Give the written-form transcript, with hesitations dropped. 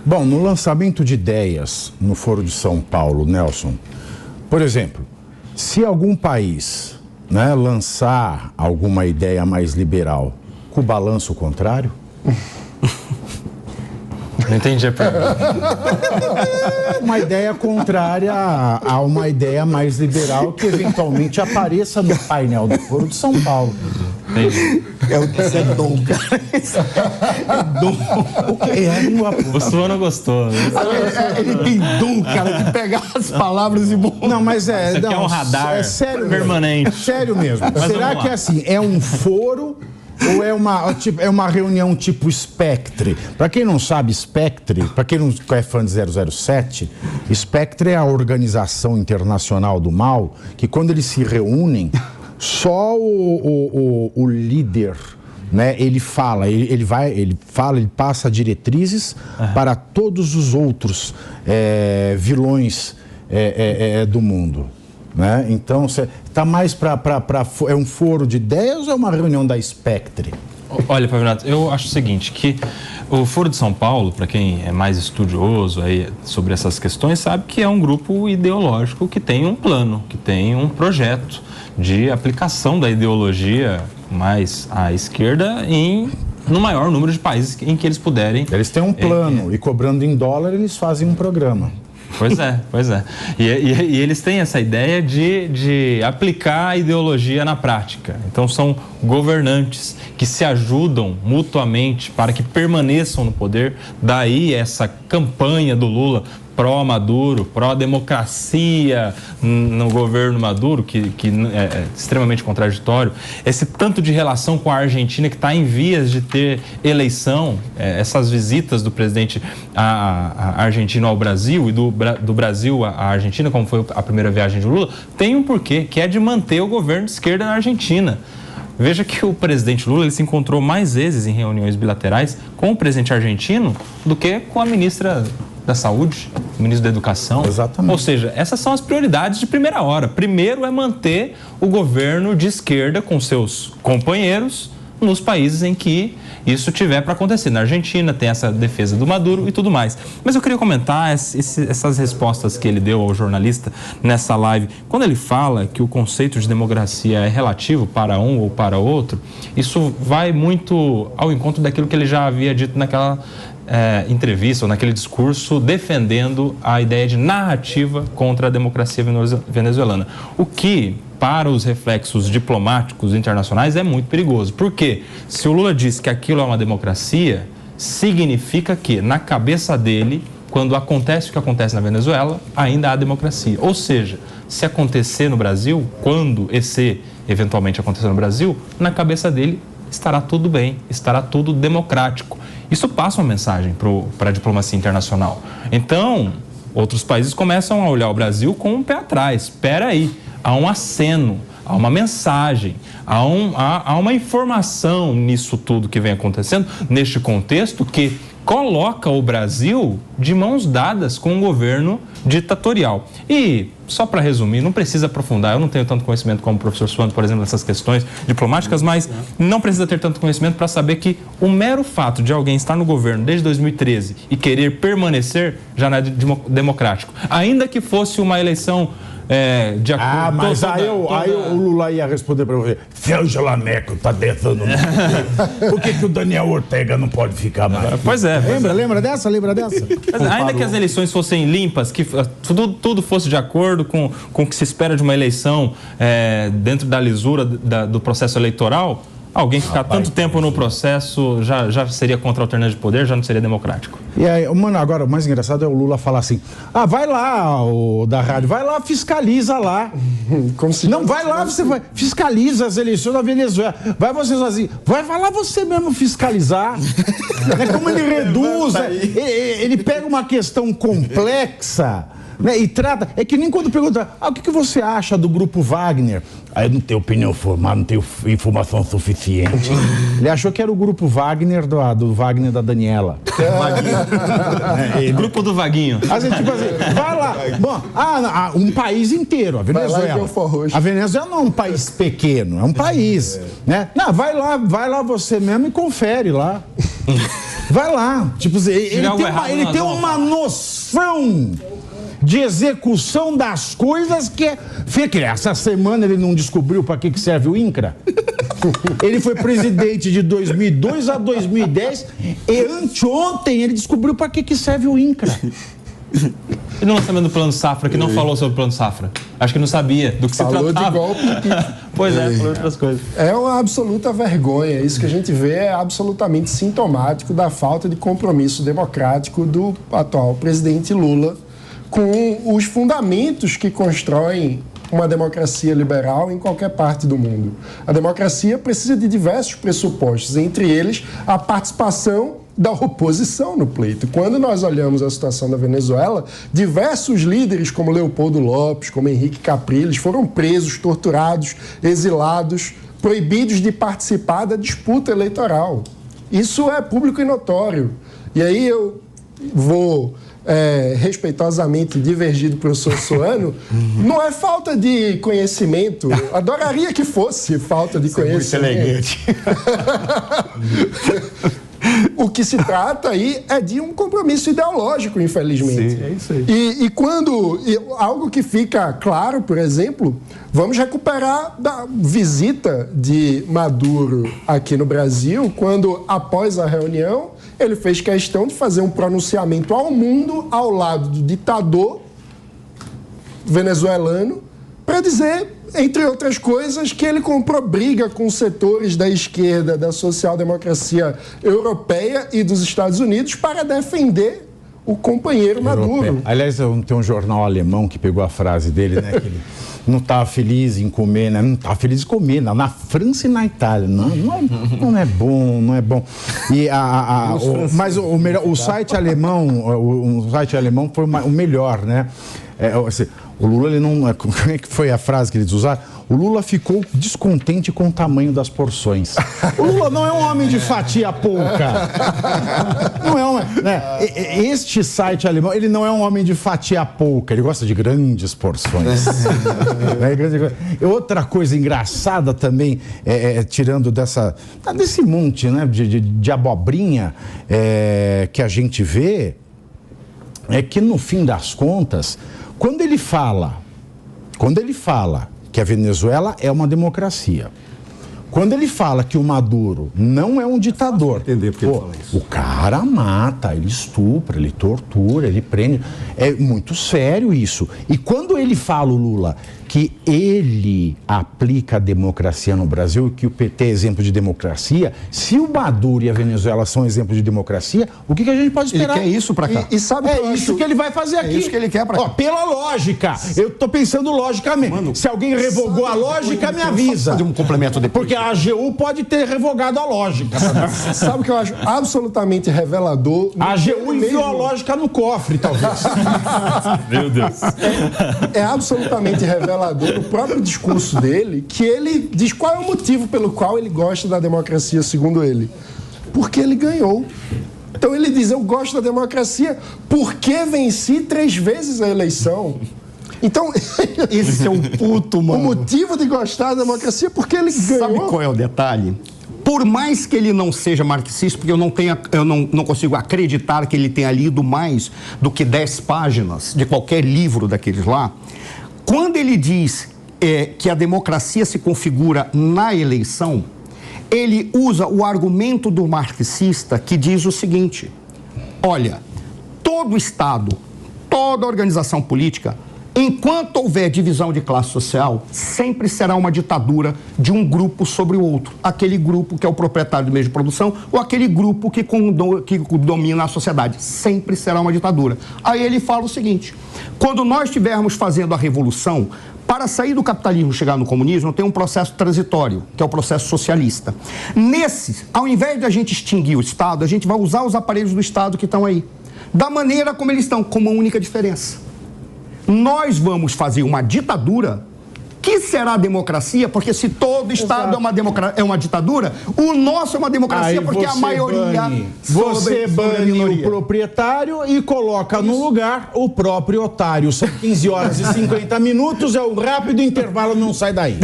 Bom, no lançamento de ideias no Foro de São Paulo, Nelson, por exemplo, se algum país, né, lançar alguma ideia mais liberal com o balanço contrário... Não entendi a pergunta. Uma ideia contrária a uma ideia mais liberal que eventualmente apareça no painel do Foro de São Paulo. Entendi. Isso é dom, cara. É dom. O Suano gostou. Ele tem dom, cara, de pegar as palavras e... Não, mas Isso aqui é um radar permanente. Sério mesmo. Mas Será que é assim, é um foro... Ou é uma reunião tipo Spectre? Para quem não sabe, Spectre, para quem não é fã de 007, Spectre é a organização internacional do mal, que quando eles se reúnem, só o líder, né, ele passa diretrizes para todos os outros vilões do mundo. Né? Então, está mais é um foro de ideias ou é uma reunião da Spectre? Olha, Pavinato, eu acho o seguinte, que o Foro de São Paulo, para quem é mais estudioso aí sobre essas questões, sabe que é um grupo ideológico que tem um plano, que tem um projeto de aplicação da ideologia mais à esquerda no maior número de países em que eles puderem. Eles têm um plano e cobrando em dólar eles fazem um programa. Pois é. E eles têm essa ideia de aplicar a ideologia na prática. Então, são governantes que se ajudam mutuamente para que permaneçam no poder. Daí essa campanha do Lula pró-Maduro, pró-democracia no governo Maduro, que é extremamente contraditório. Esse tanto de relação com a Argentina, que está em vias de ter eleição, essas visitas do presidente argentino ao Brasil e do Brasil à Argentina, como foi a primeira viagem de Lula, tem um porquê, que é de manter o governo de esquerda na Argentina. Veja que o presidente Lula ele se encontrou mais vezes em reuniões bilaterais com o presidente argentino do que com a ministra da Saúde, o ministro da Educação. Exatamente. Ou seja, essas são as prioridades de primeira hora. Primeiro é manter o governo de esquerda com seus companheiros nos países em que isso tiver para acontecer. Na Argentina tem essa defesa do Maduro e tudo mais. Mas eu queria comentar essas respostas que ele deu ao jornalista nessa live. Quando ele fala que o conceito de democracia é relativo para um ou para outro, isso vai muito ao encontro daquilo que ele já havia dito naquela entrevista ou naquele discurso defendendo a ideia de narrativa contra a democracia venezuelana. O que, para os reflexos diplomáticos internacionais, é muito perigoso. Porque se o Lula diz que aquilo é uma democracia, significa que, na cabeça dele, quando acontece o que acontece na Venezuela, ainda há democracia. Ou seja, se acontecer no Brasil, quando esse eventualmente acontecer no Brasil, na cabeça dele estará tudo bem, estará tudo democrático. Isso passa uma mensagem para a diplomacia internacional. Então, outros países começam a olhar o Brasil com um pé atrás. Espera aí, há um aceno, há uma mensagem, há uma informação nisso tudo que vem acontecendo, neste contexto que coloca o Brasil de mãos dadas com um governo ditatorial. E, só para resumir, não precisa aprofundar, eu não tenho tanto conhecimento como o professor Suano, por exemplo, nessas questões diplomáticas, mas não precisa ter tanto conhecimento para saber que o mero fato de alguém estar no governo desde 2013 e querer permanecer já não é democrático. Ainda que fosse uma eleição de acordo... mas aí o Lula ia responder para você, Angela Merkel tá tentando por que o Daniel Ortega não pode ficar mais? Pois é. Lembra dessa? Mas ainda que as eleições fossem limpas, que tudo fosse de acordo com o que se espera de uma eleição dentro da lisura do processo eleitoral, alguém ficar tanto tempo no processo já seria contra a alternativa de poder, já não seria democrático. E aí, mano, agora o mais engraçado é o Lula falar assim, vai lá, da rádio, vai lá, fiscaliza lá. Como se não, vai lá, fiscaliza as eleições da Venezuela. Vai você sozinho, vai lá você mesmo fiscalizar. É como ele reduz, ele pega uma questão complexa, né, e trata, é que nem quando pergunta, o que você acha do grupo Wagner? Aí eu não tenho opinião formada, não tenho informação suficiente. Ele achou que era o grupo Wagner do Wagner da Daniela. Grupo do Vaguinho. Assim, tipo assim, vai lá. Bom, um país inteiro, a Venezuela. A Venezuela não é um país pequeno, é um país, né? Não, vai lá você mesmo e confere lá. Vai lá. Tipo, ele tem uma noção de execução das coisas que é... Essa semana ele não descobriu para que serve o INCRA? Ele foi presidente de 2002 a 2010 e anteontem ele descobriu para que serve o INCRA. E no lançamento do Plano Safra, que não falou sobre o Plano Safra? Acho que não sabia do que falou se tratava. Falou de golpe. Pois é, falou outras coisas. É uma absoluta vergonha. Isso que a gente vê é absolutamente sintomático da falta de compromisso democrático do atual presidente Lula com os fundamentos que constroem uma democracia liberal em qualquer parte do mundo. A democracia precisa de diversos pressupostos, entre eles a participação da oposição no pleito. Quando nós olhamos a situação da Venezuela, diversos líderes como Leopoldo Lopes, como Henrique Capriles, foram presos, torturados, exilados, proibidos de participar da disputa eleitoral. Isso é público e notório. E aí eu vou respeitosamente divergir do professor Soano, não é falta de conhecimento. Adoraria que fosse falta de conhecimento. Muito elegante. O que se trata aí é de um compromisso ideológico, infelizmente. Sim, é isso aí. E algo que fica claro, por exemplo, vamos recuperar da visita de Maduro aqui no Brasil, quando, após a reunião, ele fez questão de fazer um pronunciamento ao mundo, ao lado do ditador venezuelano, para dizer, entre outras coisas, que ele comprou briga com setores da esquerda, da social-democracia europeia e dos Estados Unidos para defender o companheiro Maduro. Aliás, tem um jornal alemão que pegou a frase dele, né? Que ele não estava feliz em comer, né? Não estava feliz em comer, não, na França e na Itália. Não é bom, não é bom. E mas o site alemão foi o melhor, né? O Lula, ele não... Como é que foi a frase que eles usaram? O Lula ficou descontente com o tamanho das porções. O Lula não é um homem de fatia pouca. Não é um... Né? Este site alemão, ele não é um homem de fatia pouca. Ele gosta de grandes porções. Outra coisa engraçada também, tirando desse monte, né, de abobrinha que a gente vê, é que, no fim das contas, quando ele fala que a Venezuela é uma democracia, quando ele fala que o Maduro não é um ditador, entender porque ele fala isso. O cara mata, ele estupra, ele tortura, ele prende. É muito sério isso. E quando ele fala, o Lula, que ele aplica a democracia no Brasil, que o PT é exemplo de democracia, se o Maduro e a Venezuela são exemplo de democracia, o que a gente pode esperar? Ele quer isso pra cá. E sabe isso que ele vai fazer aqui. É isso que ele quer pra cá. Pela lógica. Eu tô pensando logicamente. Mano, se alguém revogou a lógica, me avisa. Fazer um complemento depois. Porque a AGU pode ter revogado a lógica. Sabe o que eu acho absolutamente revelador? A AGU enviou a lógica no cofre, talvez. Meu Deus. É absolutamente revelador no próprio discurso dele, que ele diz qual é o motivo pelo qual ele gosta da democracia, segundo ele. Porque ele ganhou. Então ele diz, eu gosto da democracia porque venci 3 vezes a eleição. Então, esse é um puto, mano. O motivo de gostar da democracia é porque ele ganhou. Sabe qual é o detalhe? Por mais que ele não seja marxista, porque eu não consigo acreditar que ele tenha lido mais do que 10 páginas de qualquer livro daqueles lá, quando ele diz que a democracia se configura na eleição, ele usa o argumento do marxista que diz o seguinte: olha, todo Estado, toda organização política, enquanto houver divisão de classe social, sempre será uma ditadura de um grupo sobre o outro. Aquele grupo que é o proprietário do meio de produção ou aquele grupo que domina a sociedade. Sempre será uma ditadura. Aí ele fala o seguinte: quando nós estivermos fazendo a revolução, para sair do capitalismo e chegar no comunismo, tem um processo transitório, que é o processo socialista. Nesse, ao invés de a gente extinguir o Estado, a gente vai usar os aparelhos do Estado que estão aí, da maneira como eles estão, com uma única diferença. Nós vamos fazer uma ditadura que será democracia, porque se todo Estado é uma ditadura, o nosso é uma democracia porque a maioria... Você bane o proprietário e coloca no lugar o próprio otário. São 15 horas e 50 minutos, é um rápido intervalo, não sai daí.